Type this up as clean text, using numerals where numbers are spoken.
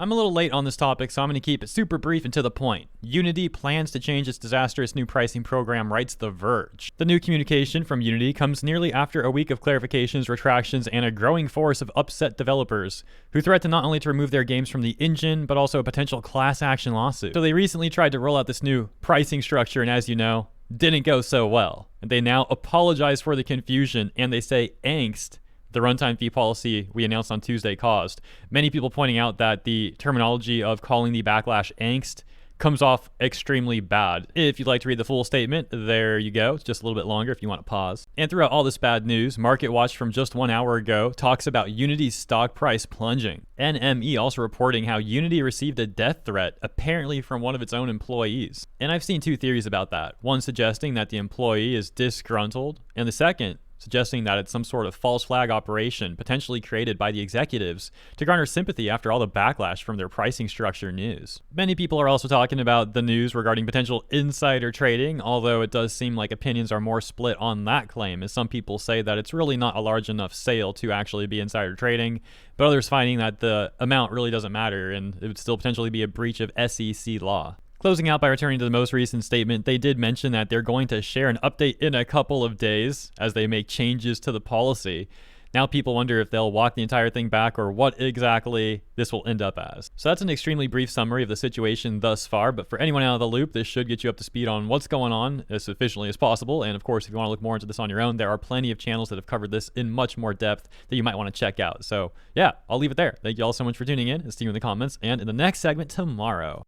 I'm a little late on this topic, so I'm going to keep it super brief and to the point. Unity plans to change its disastrous new pricing program, writes The Verge. The new communication from Unity comes nearly after a week of clarifications, retractions, and a growing force of upset developers who threaten not only to remove their games from the engine, but also a potential class action lawsuit. So they recently tried to roll out this new pricing structure, and as you know, didn't go so well. And they now apologize for the confusion, and they say angst the runtime fee policy we announced on Tuesday caused. Many people pointing out that the terminology of calling the backlash angst comes off extremely bad. If you'd like to read the full statement, there you go. It's just a little bit longer if you want to pause. And throughout all this bad news, MarketWatch from just 1 hour ago talks about Unity's stock price plunging. NME also reporting how Unity received a death threat, apparently from one of its own employees. And I've seen two theories about that. One suggesting that the employee is disgruntled, and the second suggesting that it's some sort of false flag operation potentially created by the executives to garner sympathy after all the backlash from their pricing structure news. Many people are also talking about the news regarding potential insider trading, although it does seem like opinions are more split on that claim, as some people say that it's really not a large enough sale to actually be insider trading, but others finding that the amount really doesn't matter and it would still potentially be a breach of SEC law. Closing out by returning to the most recent statement, they did mention that they're going to share an update in a couple of days as they make changes to the policy. Now people wonder if they'll walk the entire thing back or what exactly this will end up as. So that's an extremely brief summary of the situation thus far, but for anyone out of the loop, this should get you up to speed on what's going on as efficiently as possible. And of course, if you want to look more into this on your own, there are plenty of channels that have covered this in much more depth that you might want to check out. So yeah, I'll leave it there. Thank you all so much for tuning in. See you in the comments and in the next segment tomorrow.